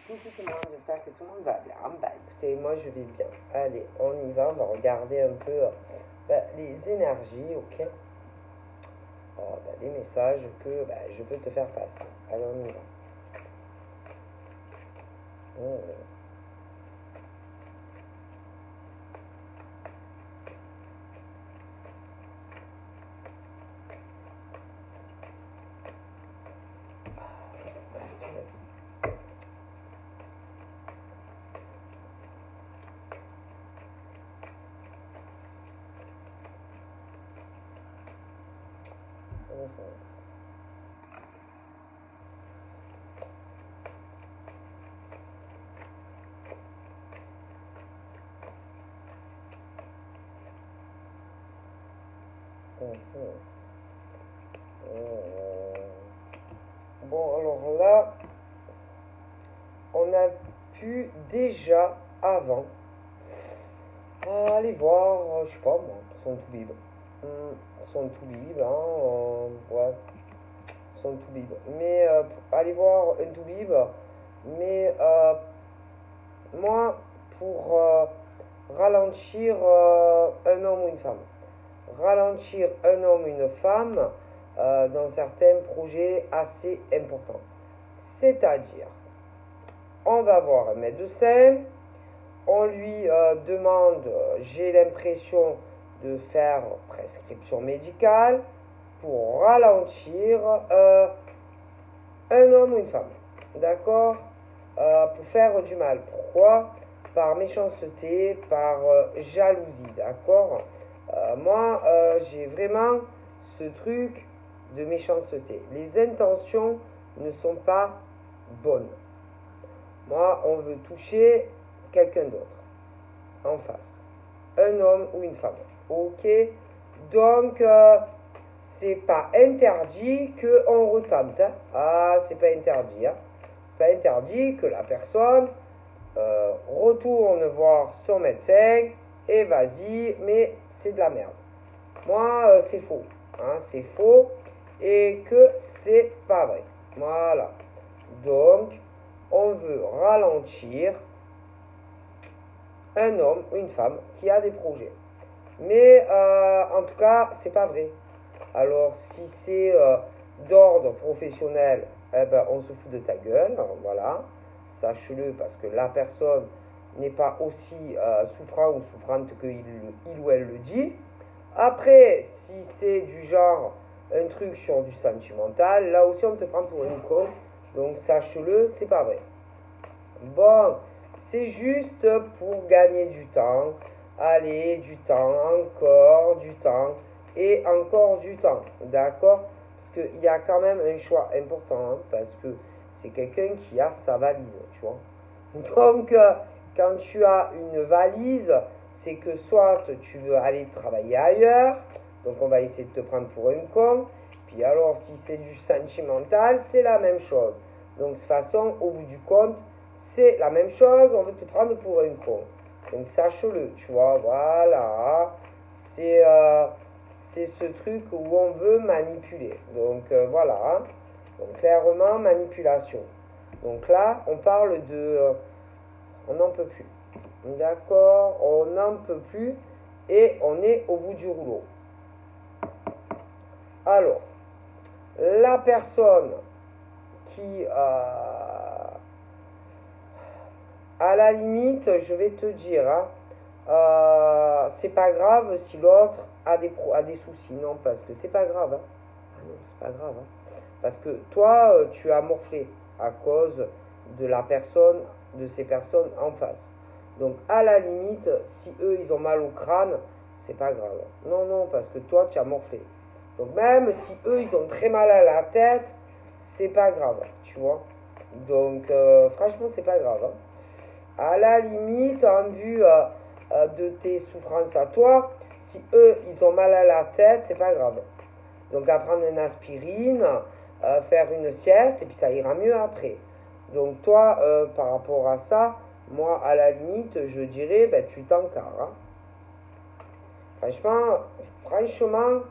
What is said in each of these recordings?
Coucou tout le monde, j'espère que tout le monde va bien. Bah écoutez, moi je vais bien. Allez, on y va, on va regarder un peu les énergies, ok. Les messages que je peux te faire passer. Allez, on y va. Oh. Bon, alors là, on a pu déjà avant aller voir, je sais pas moi, son tout libre. Son tout libre, ouais, son tout libre. Mais aller voir un tout libre, mais moi, pour ralentir un homme ou une femme, ralentir un homme ou une femme dans certains projets assez importants. C'est-à-dire, on va voir un médecin, on lui demande, j'ai l'impression de faire prescription médicale pour ralentir un homme ou une femme. D'accord, pour faire du mal. Pourquoi? Par méchanceté, par jalousie. D'accord, moi, j'ai vraiment ce truc de méchanceté. Les intentions ne sont pas bonnes. Moi, on veut toucher quelqu'un d'autre en face. Un homme ou une femme. Ok? Donc, c'est pas interdit qu'on retente. Hein? Ah, c'est pas interdit. Hein? C'est pas interdit que la personne retourne voir son médecin et vas-y, mais c'est de la merde. Moi, c'est faux. Hein? C'est faux et que c'est pas vrai. Voilà. Donc, on veut ralentir un homme ou une femme qui a des projets. Mais en tout cas, c'est pas vrai. Alors, si c'est d'ordre professionnel, eh ben, on se fout de ta gueule. Alors, voilà, sache-le parce que la personne n'est pas aussi souffrant ou souffrante qu'il ou elle le dit. Après, si c'est du genre un truc sur du sentimental, là aussi on te prend pour une con. Donc sache-le, c'est pas vrai. Bon, c'est juste pour gagner du temps. Allez, du temps, encore du temps et encore du temps. D'accord? Parce qu'il y a quand même un choix important, hein, parce que c'est quelqu'un qui a sa valise, tu vois. Donc, quand tu as une valise, c'est que soit tu veux aller travailler ailleurs, donc on va essayer de te prendre pour une con, puis alors si c'est du sentimental, c'est la même chose. Donc de toute façon, au bout du compte, c'est la même chose, on veut te prendre pour un con. Donc sache-le, tu vois, voilà. C'est ce truc où on veut manipuler. Donc voilà. Donc clairement, manipulation. Donc là, on parle de... on n'en peut plus. D'accord, on n'en peut plus et on est au bout du rouleau. Alors, la personne qui, à la limite, je vais te dire, hein, c'est pas grave si l'autre a des soucis, non, parce que c'est pas grave. Hein. Ah non, c'est pas grave. Hein. Parce que toi, tu as morflé à cause de la personne, de ces personnes en face. Donc, à la limite, si eux, ils ont mal au crâne, c'est pas grave. Non, non, parce que toi, tu as morflé. Donc, même si eux, ils ont très mal à la tête, c'est pas grave, tu vois. Donc, franchement, c'est pas grave. Hein. À la limite, en vue de tes souffrances à toi, si eux, ils ont mal à la tête, c'est pas grave. Donc, à prendre une aspirine, faire une sieste, et puis ça ira mieux après. Donc, toi, par rapport à ça, moi, à la limite, je dirais, ben, tu t'encarres. Hein. Franchement,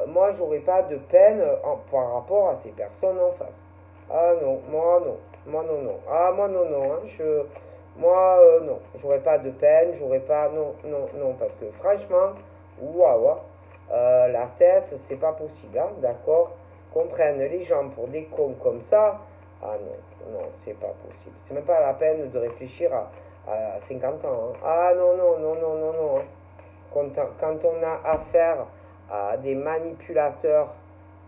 moi, j'aurais pas de peine par rapport à ces personnes en face. Ah non, moi non. Moi non, non. Ah, moi non, non. Hein. Moi, non. J'aurais pas de peine, j'aurais pas. Non, non, non. Parce que franchement, waouh, hein, la tête, c'est pas possible. Hein, d'accord? Qu'on prenne les gens pour des cons comme ça. Ah non, non, c'est pas possible. C'est même pas la peine de réfléchir à 50 ans. Hein. Ah non, non, non, non, non, non. Hein. Quand on a affaire à des manipulateurs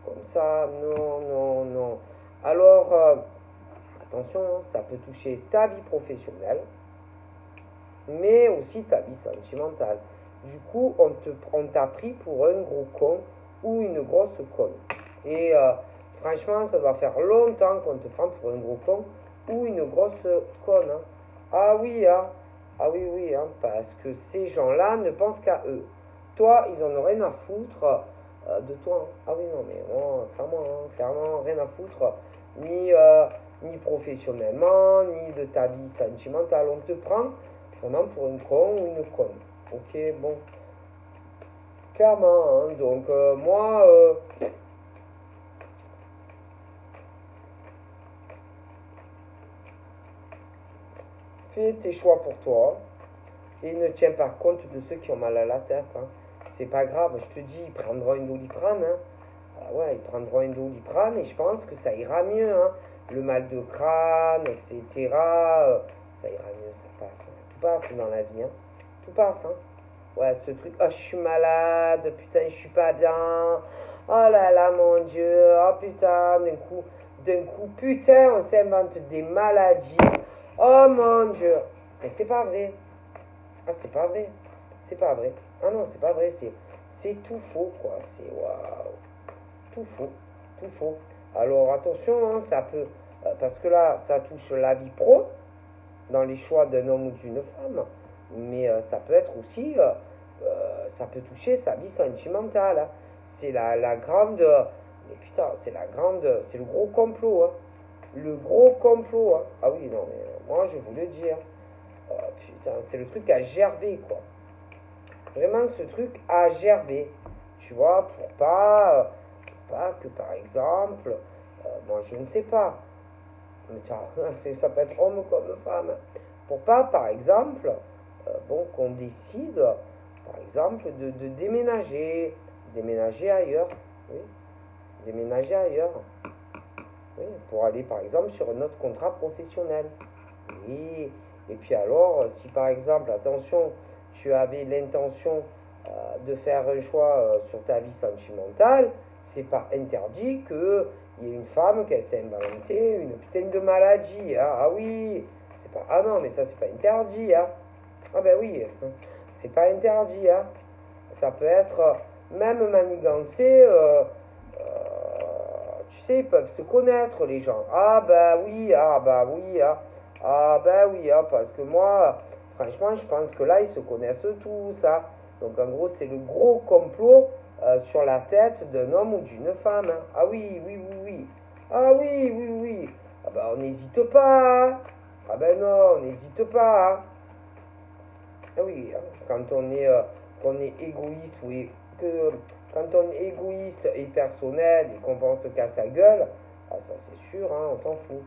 comme ça, non, non, non. Alors, attention, hein, ça peut toucher ta vie professionnelle, mais aussi ta vie sentimentale. Du coup, on t'a pris pour un gros con ou une grosse conne. Et franchement, ça doit faire longtemps qu'on te prend pour un gros con ou une grosse conne. Hein. Ah oui, hein. Ah oui, oui, hein, parce que ces gens-là ne pensent qu'à eux. Toi, ils en ont rien à foutre de toi. Hein. Ah oui, non, mais moi, clairement, hein, clairement, rien à foutre. Ni professionnellement, ni de ta vie sentimentale. On te prend vraiment pour un con ou une conne. Ok, bon. Clairement, hein, donc moi, fais tes choix pour toi et ne tiens pas compte de ceux qui ont mal à la tête. Hein. C'est pas grave, je te dis, ils prendront une doliprane. Hein. Ah ouais, ils prendront une doliprane et je pense que ça ira mieux. Hein. Le mal de crâne, etc. Ça ira mieux, ça passe. Hein. Tout passe dans la vie. Hein. Tout passe. Hein. Ouais, ce truc, oh, je suis malade, putain, je suis pas bien. Oh là là, mon Dieu, oh putain, d'un coup, putain, on s'invente des maladies. Oh mon Dieu. Mais c'est pas vrai. Ah, c'est pas vrai. C'est pas vrai. Ah non, c'est pas vrai, c'est tout faux, quoi. C'est waouh. Tout faux. Tout faux. Alors attention, hein, ça peut. Parce que là, ça touche la vie pro, dans les choix d'un homme ou d'une femme. Mais ça peut être aussi. Ça peut toucher sa vie sentimentale. Hein. C'est la grande. Mais putain, c'est la grande. C'est le gros complot. Hein. Le gros complot. Hein. Ah oui, non, mais moi, je vous le dis. Hein. Oh, putain, c'est le truc à gerber, quoi. Vraiment, ce truc à gerber. Tu vois, pas que par exemple. Moi, je ne sais pas. Mais ça peut être homme comme femme. Pour pas, par exemple, bon, qu'on décide, par exemple, de déménager ailleurs, oui, déménager ailleurs, oui, pour aller, par exemple, sur un autre contrat professionnel. Oui, et puis alors, si par exemple, attention, tu avais l'intention de faire un choix sur ta vie sentimentale, c'est pas interdit qu'il y ait une femme qui s'est inventée une putain de maladie. Hein. Ah oui, c'est pas. Ah non, mais ça c'est pas interdit. Hein. Ah ben oui, c'est pas interdit. Hein. Ça peut être même manigancé. Tu sais, ils peuvent se connaître les gens. Ah bah oui, ah bah oui, ah, ah bah oui, ah, parce que moi, franchement, je pense que là, ils se connaissent tous. Ça. Donc en gros, c'est le gros complot sur la tête d'un homme ou d'une femme. Hein. Ah oui, oui, oui, oui. Ah oui, oui, oui. Ah bah on n'hésite pas. Hein. Ah ben non, on n'hésite pas. Hein. Ah oui, hein, qu'on est égoïste ou que quand on est égoïste et personnel et qu'on pense qu'à sa gueule, ah ça c'est sûr, hein, on s'en fout.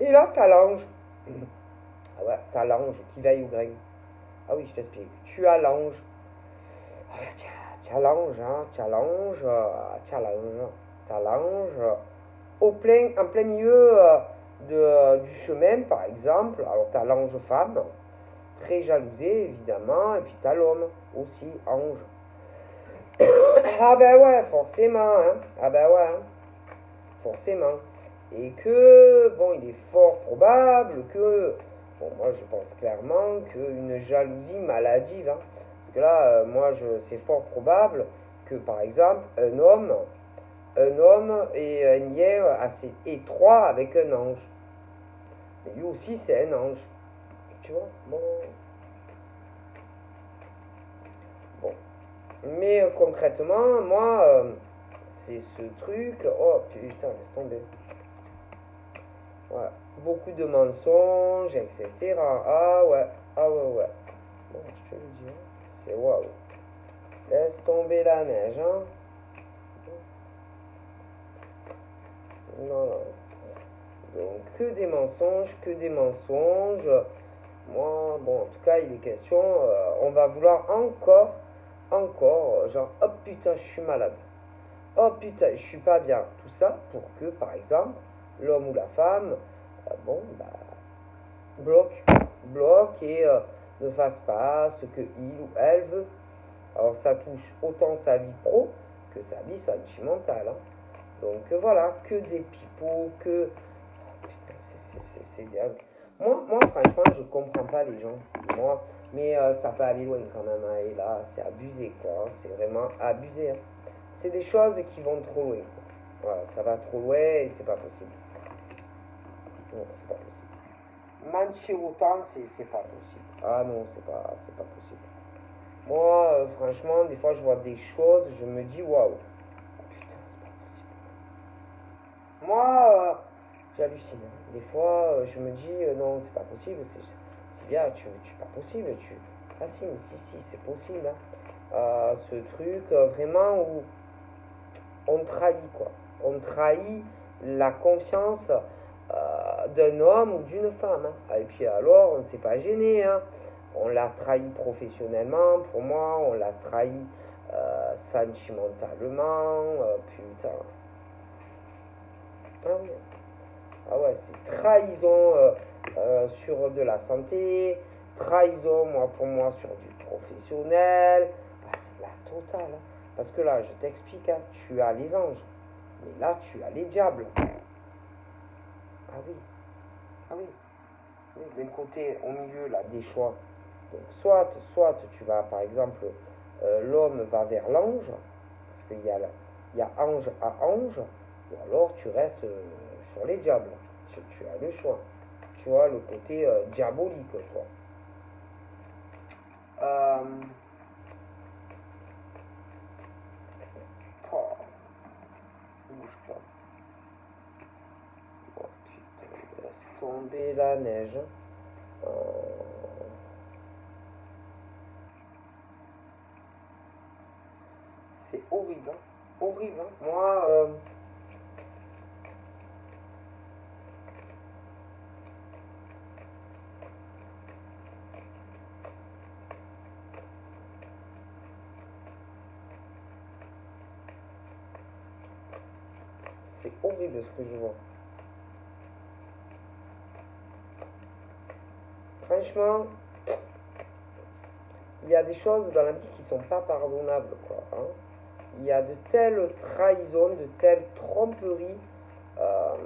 Et là, t'as l'ange. Ah ouais, t'as l'ange qui veille au grain. Ah oui, je t'explique. Tu as l'ange. Ah, tu as l'ange, hein, tu as l'ange, t'as l'ange en plein milieu du chemin, par exemple. Alors, t'as l'ange femme, très jalousé, évidemment, et puis t'as l'homme aussi, ange. Ah ben ouais, forcément, hein. Ah ben ouais, hein. Forcément. Et que, bon, il est fort probable que, bon, moi je pense clairement qu'une jalousie maladive, hein. Parce que là, c'est fort probable que, par exemple, un homme ait un lien assez étroit avec un ange. Et lui aussi, c'est un ange. Tu vois, bon. Bon. Mais concrètement, moi, c'est ce truc. Oh putain, laisse tomber. Ouais. Beaucoup de mensonges, etc. Ah ouais, ah ouais, ouais. Bon, je te le dis, hein. C'est waouh. Laisse tomber la neige, hein. Non, non. Donc, que des mensonges, que des mensonges. Moi, bon, en tout cas, il est question, on va vouloir encore, genre, oh putain, je suis malade. Oh putain, je suis pas bien. Tout ça pour que, par exemple, l'homme ou la femme, bon, bah, bloque et ne fasse pas ce que il ou elle veut. Alors, ça touche autant sa vie pro que sa vie sentimentale. Hein. Donc, voilà, que des pipeaux, que... Oh, putain, c'est dingue. Moi, franchement, je comprends pas les gens. Moi, mais ça peut aller loin quand même. Hein, et là, c'est abusé, quoi. Hein, c'est vraiment abusé. Hein. C'est des choses qui vont trop loin. Quoi. Voilà, ça va trop loin et c'est pas possible. Non, c'est pas possible. Mentir autant, c'est pas possible. Ah non, c'est pas possible. Moi, franchement, des fois, je vois des choses, je me dis, waouh. Putain, c'est pas possible. Moi, j'hallucine. Hein. Des fois, je me dis, non, c'est pas possible. C'est bien, c'est pas possible. Ah si, mais si, c'est possible. Hein. Ce truc, vraiment, où on trahit, quoi. On trahit la confiance d'un homme ou d'une femme. Hein. Et puis alors, on ne s'est pas gêné. Hein. On l'a trahi professionnellement, pour moi, on l'a trahi sentimentalement, putain. Ah oui. Ah ouais, c'est trahison sur de la santé, trahison, moi, pour moi, sur du professionnel. Ah, c'est la totale. Hein. Parce que là, je t'explique, hein, tu as les anges, mais là, tu as les diables. Ah oui, ah oui. Oui, d'un côté, au milieu, là, des choix. Donc, soit tu vas, par exemple, l'homme va vers l'ange, parce il y a ange à ange, ou alors tu restes sur les diables. Tu as le choix. Tu vois, le côté diabolique, quoi. Euh, oh, bouge pas. Oh, putain, laisse tomber la neige. Euh, c'est horrible, hein. Horrible, hein. Moi, c'est horrible ce que je vois. Franchement, il y a des choses dans la vie qui sont pas pardonnables, quoi. Hein. Il y a de telles trahisons, de telles tromperies. Euh,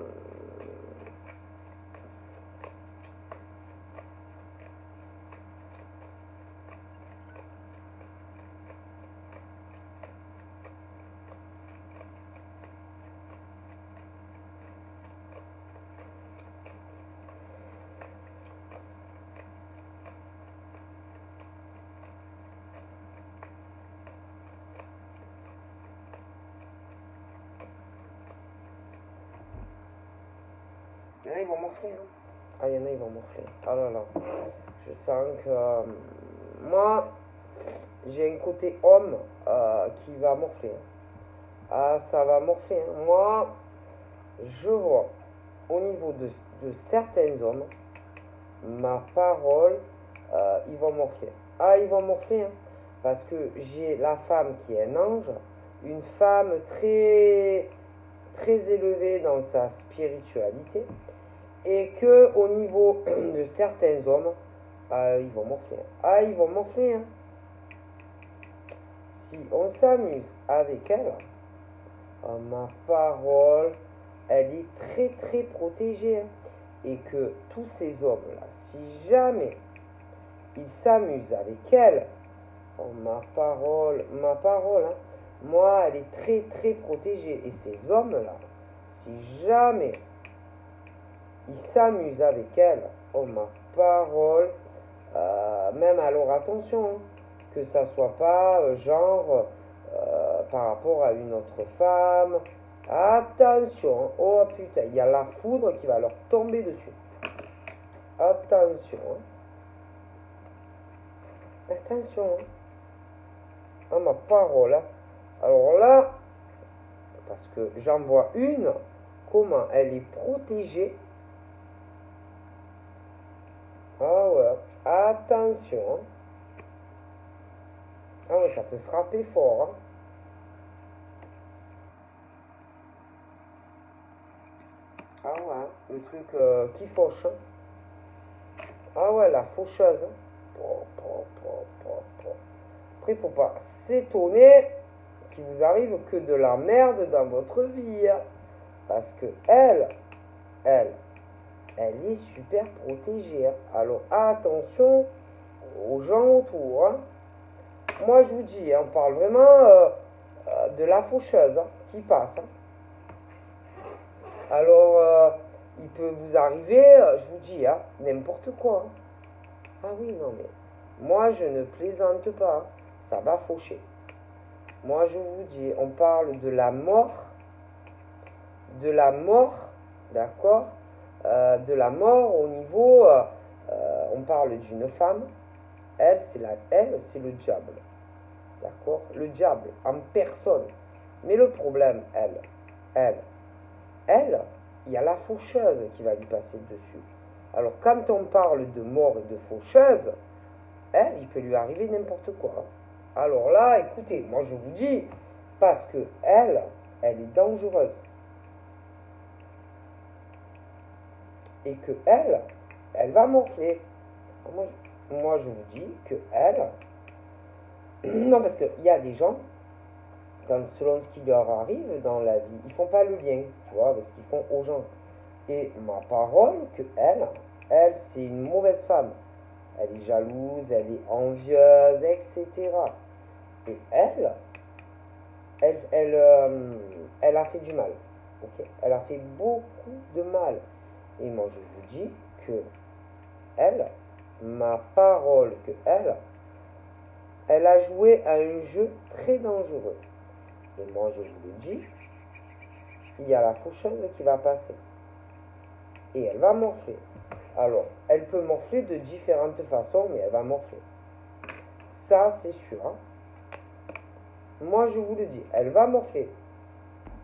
il y en a, ils vont morfler. Hein. Ah, il y en a, ils vont morfler. Ah là là. Je sens que moi, j'ai un côté homme qui va morfler. Ah, ça va morfler. Hein. Moi, je vois au niveau de certains hommes, ma parole, ils vont morfler. Ah, ils vont morfler. Hein. Parce que j'ai la femme qui est un ange, une femme très élevée dans sa spiritualité, et que au niveau de certains hommes, ils vont morfler. Ah, ils vont morfler. Hein. Si on s'amuse avec elle, ma parole, elle est très protégée. Hein. Et que tous ces hommes-là, si jamais ils s'amusent avec elle, oh, ma parole, hein, moi, elle est très protégée. Et ces hommes-là, si jamais ils s'amusent avec elle, oh, ma parole, même alors attention, hein, que ça soit pas genre par rapport à une autre femme. Attention, hein. Oh putain, il y a la foudre qui va leur tomber dessus. Attention, hein. Attention, hein. Ah, ma parole, hein. Alors là, parce que j'en vois une, comment elle est protégée, attention. Ah ouais, ça peut frapper fort. Hein. Ah ouais, le truc qui fauche. Ah ouais, la faucheuse. Après, faut pas s'étonner qu'il vous arrive que de la merde dans votre vie. Parce que elle est super protégée. Alors attention aux gens autour. Hein. Moi, je vous dis, on parle vraiment de la faucheuse qui passe. Hein. Alors, il peut vous arriver, je vous dis, hein, n'importe quoi. Hein. Ah oui, non, mais moi, je ne plaisante pas. Ça va faucher. Moi, je vous dis, on parle de la mort, d'accord, de la mort au niveau, on parle d'une femme, elle, c'est le diable, d'accord, le diable en personne. Mais le problème, elle, il y a la faucheuse qui va lui passer dessus. Alors, quand on parle de mort et de faucheuse, elle, il peut lui arriver n'importe quoi. Alors là, écoutez, moi je vous dis, parce que elle est dangereuse. Et que elle va morfler. Moi je vous dis que elle, non, parce qu'il y a des gens, quand, selon ce qui leur arrive dans la vie, ils font pas le lien, tu vois, parce qu'ils font aux gens. Et ma parole, que elle, c'est une mauvaise femme. Elle est jalouse, elle est envieuse, etc. Et elle a fait du mal. Okay, elle a fait beaucoup de mal. Et moi, je vous dis que ma parole, que elle a joué à un jeu très dangereux. Et moi, je vous le dis, il y a la faucheuse qui va passer. Et elle va morfler. Alors, elle peut morfler de différentes façons, mais elle va morfler. Ça, c'est sûr. Hein. Moi, je vous le dis, elle va morfler.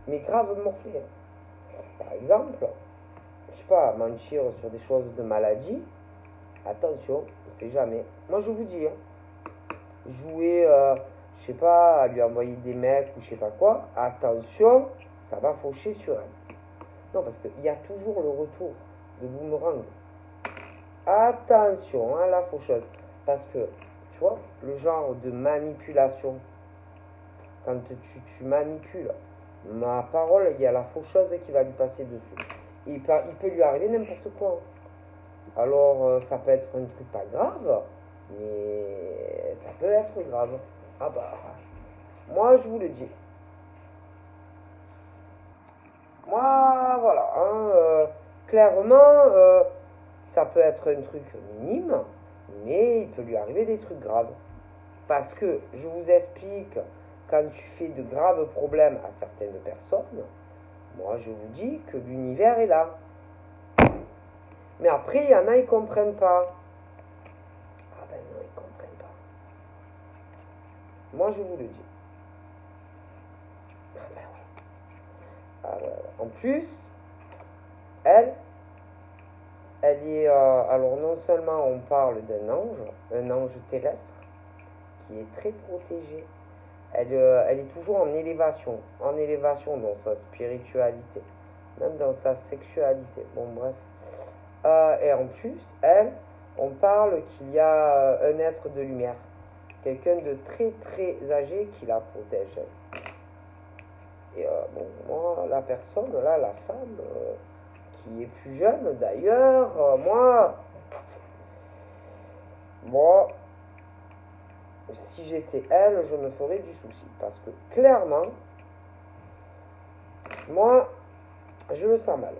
Mais grave morfler. Par exemple, je sais pas, mentir sur des choses de maladie. Attention, on ne sait jamais. Moi, je vous dis, hein, jouer, je sais pas, à lui envoyer des mecs ou je sais pas quoi. Attention, ça va faucher sur elle. Non, parce qu'il y a toujours le retour de boomerang. Attention, hein, la faucheuse. Parce que, tu vois, le genre de manipulation, quand tu manipules, ma parole, il y a la faucheuse qui va lui passer dessus. Il peut lui arriver n'importe quoi. Alors, ça peut être un truc pas grave, mais ça peut être grave. Ah bah, moi, je vous le dis. Moi, voilà, hein, clairement, ça peut être un truc minime, mais il peut lui arriver des trucs graves. Parce que, je vous explique, quand tu fais de graves problèmes à certaines personnes, moi je vous dis que l'univers est là. Mais après, il y en a, ils comprennent pas. Ah ben non, ils comprennent pas. Moi je vous le dis. Ah ben ouais. Ah ben, en plus, elle est... alors non seulement on parle d'un ange, un ange terrestre, qui est très protégé. Elle est toujours en élévation dans sa spiritualité, même dans sa sexualité. Bon, bref. Et en plus, on parle qu'il y a un être de lumière, quelqu'un de très très âgé qui la protège. Et bon, moi, la personne, là, la femme, qui est plus jeune d'ailleurs, moi, si j'étais elle, je me ferais du souci. Parce que clairement, moi, je le sens mal.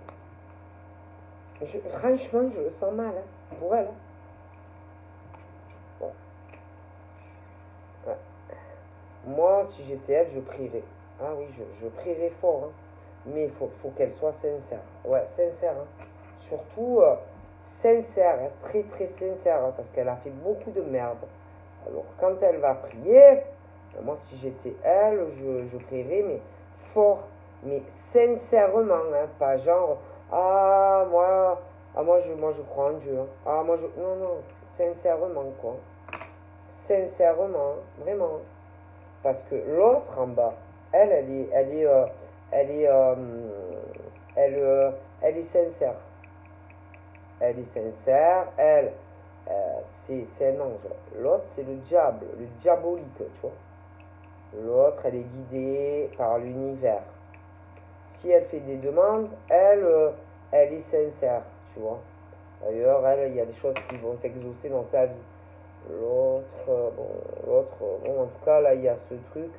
Franchement, je le sens mal, hein, pour elle. Hein. Bon. Ouais. Moi, si j'étais elle, je prierais. Ah oui, je prierais fort. Hein. Mais il faut qu'elle soit sincère. Ouais, sincère. Hein. Surtout, sincère, hein, très très sincère, hein, parce qu'elle a fait beaucoup de merde. Alors, quand elle va prier, moi, si j'étais elle, je prierais, mais fort, mais sincèrement, hein, pas genre, ah, moi, Ah, moi, je crois en Dieu, hein. Ah, moi, je... Non, non, sincèrement, quoi. Sincèrement, vraiment. Parce que l'autre en bas, elle est, elle, elle est sincère. Elle est sincère, elle, c'est un ange. L'autre, c'est le diable, le diabolique, tu vois. L'autre, elle est guidée par l'univers. Si elle fait des demandes, elle est sincère, tu vois. D'ailleurs, elle, il y a des choses qui vont s'exaucer dans sa vie. Bon, en tout cas, là, il y a ce truc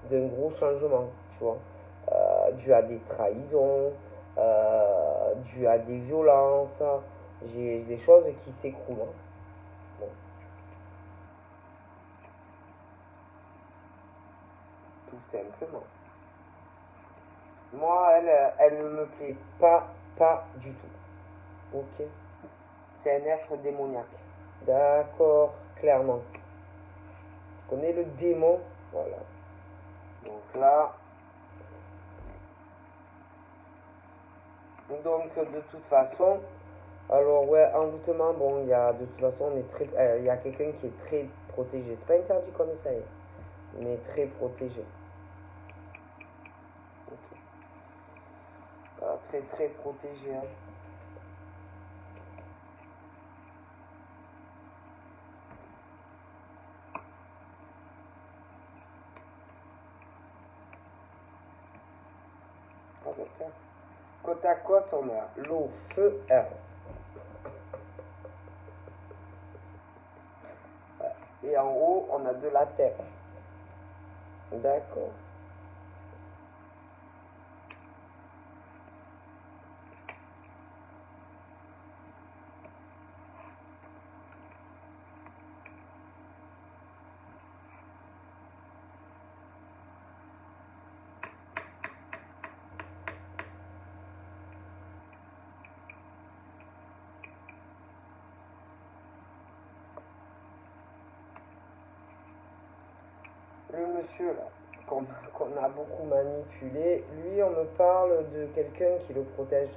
d'un gros changement, tu vois. Dû à des trahisons, dû à des violences. J'ai des choses qui s'écroulent, hein. Bon, tout simplement. Moi, elle ne me plaît pas du tout. Ok? C'est un être démoniaque. D'accord, clairement. Tu connais le démon? Voilà. Donc là, de toute façon, alors ouais, envoûtement, bon, il y a de toute façon, on est très, il y a quelqu'un qui est très protégé. C'est pas interdit comme ça, mais très protégé. Ok. Très très protégé, hein. Ah, d'accord. Côte à côte, on a l'eau, feu, air. Et en haut, on a de la terre. D'accord. Le monsieur là, qu'on a beaucoup manipulé, lui, on me parle de quelqu'un qui le protège.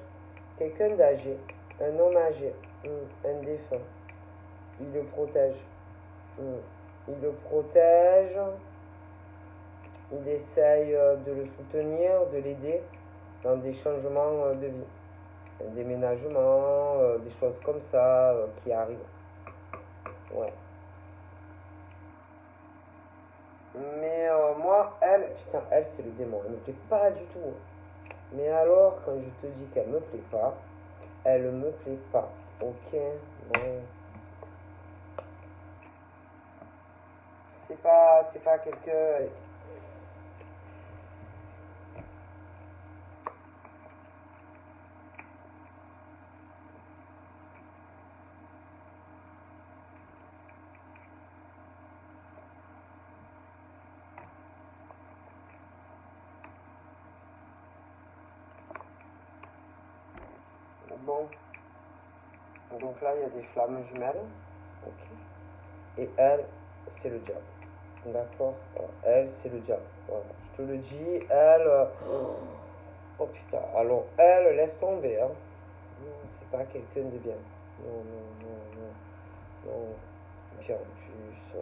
Quelqu'un d'âgé, un homme âgé, un défunt. Il le protège. Il le protège, il essaye de le soutenir, de l'aider dans des changements de vie. Un déménagement, des choses comme ça qui arrivent. Ouais. Mais moi, elle, putain, elle, c'est le démon. Elle me plaît pas du tout. Mais alors, quand je te dis qu'elle me plaît pas, elle me plaît pas. Ok, bon. C'est pas quelqu'un. Bon. Donc là, il y a des flammes jumelles. Ok. Et elle, c'est le diable. D'accord. Elle, c'est le diable. Voilà. Je te le dis, elle. Oh putain. Alors, elle, laisse tomber, hein. Non, c'est pas quelqu'un de bien. Non, non, non, non. Non. Puis en plus.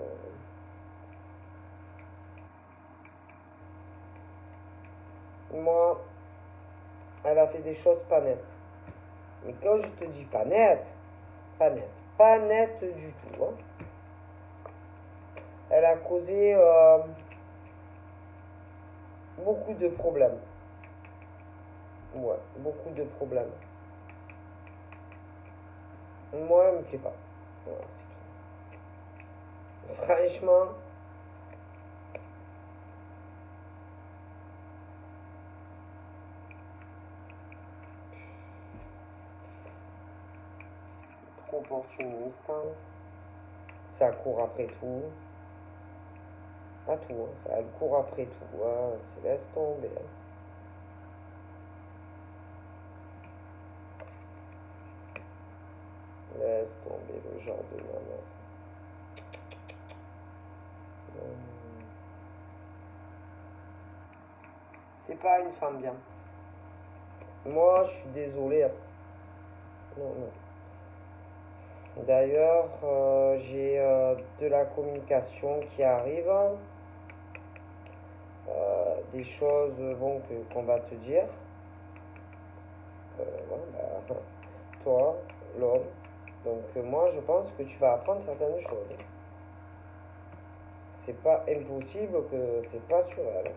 Moi, elle a fait des choses pas nettes. Mais quand je te dis pas nettes, pas nettes. Pas nettes du tout, hein. Elle a causé beaucoup de problèmes. Ouais, beaucoup de problèmes. Moi, elle me plaît pas. Voilà, c'est tout. Franchement, trop opportuniste, hein. Ça court après tout. À tout, hein. Ça, elle court après tout, hein. Laisse tomber, hein. Laisse tomber le genre de nana. C'est pas une femme bien. Moi, je suis désolé, hein. Non, non. D'ailleurs, j'ai de la communication qui arrive, des choses bon, qu'on va te dire. Voilà, bah, toi, l'homme. Donc moi, je pense que tu vas apprendre certaines choses. C'est pas impossible que c'est pas sur elle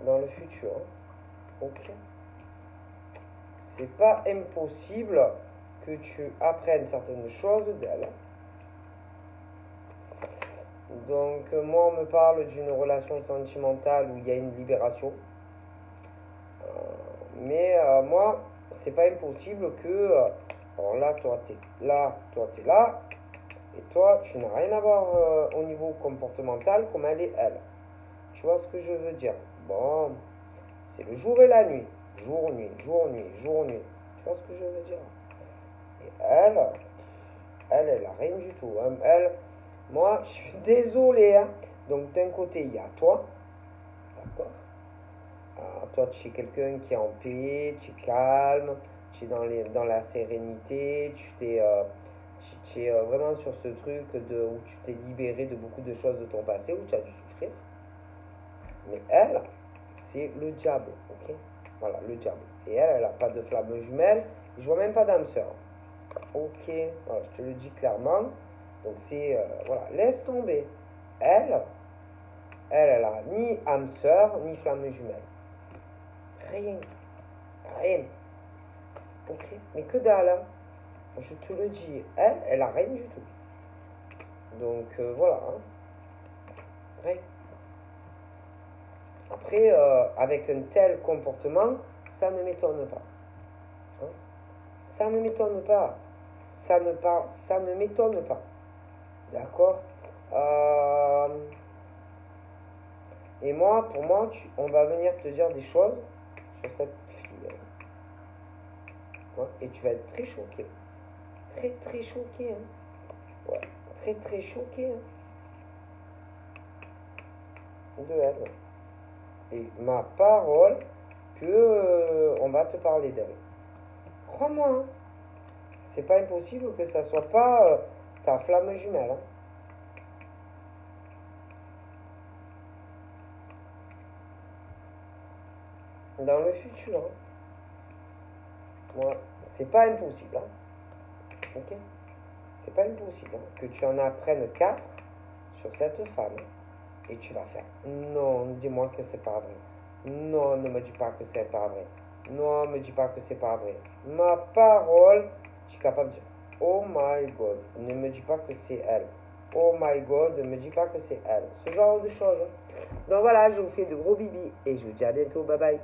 dans le futur. Ok. C'est pas impossible que tu apprennes certaines choses d'elle. Donc moi on me parle d'une relation sentimentale où il y a une libération. Mais moi c'est pas impossible que alors là toi t'es là, toi t'es là, et toi tu n'as rien à voir au niveau comportemental comme elle est elle. Tu vois ce que je veux dire? Bon, c'est le jour et la nuit. Jour, nuit, jour, nuit, jour, nuit. Tu vois ce que je veux dire? Et elle a rien du tout. Hein. Elle, moi, je suis désolé. Hein. Donc, d'un côté, il y a toi. D'accord? Toi, tu es quelqu'un qui est en paix, tu es calme, tu es dans la sérénité, tu es vraiment sur ce truc où tu t'es libéré de beaucoup de choses de ton passé, où tu as dû souffrir. Mais elle, c'est le diable, ok? Voilà, le diable. Et elle n'a pas de flamme jumelle, je vois même pas d'âme sœur. Ok, voilà, je te le dis clairement. Donc c'est, voilà, laisse tomber. Elle, elle a ni âme sœur, ni flamme jumelle. Rien. Rien. Ok, mais que dalle, hein. Je te le dis, elle a rien du tout. Donc voilà, hein. Rien. Après, avec un tel comportement, ça ne m'étonne pas. Hein. Ça ne m'étonne pas. Ça ne m'étonne pas. D'accord. Et moi, pour moi, on va venir te dire des choses sur cette fille. Ouais, et tu vas être très choqué. Très, très choqué. Hein. Ouais, très, très choqué. Hein. De elle. Et ma parole que on va te parler d'elle. Crois-moi, hein. C'est pas impossible que ça soit pas ta flamme jumelle. Hein. Dans le futur. Hein. Moi, c'est pas impossible. Hein. Ok. C'est pas impossible hein, que tu en apprennes 4 sur cette femme. Et tu vas faire non, dis-moi que c'est pas vrai. Non, ne me dis pas que c'est pas vrai. Non, ne me dis pas que c'est pas vrai. Ma parole, je suis capable de dire oh my god, ne me dis pas que c'est elle. Oh my god, ne me dis pas que c'est elle. Ce genre de choses. Hein. Donc voilà, je vous fais de gros bibis et je vous dis à bientôt. Bye bye.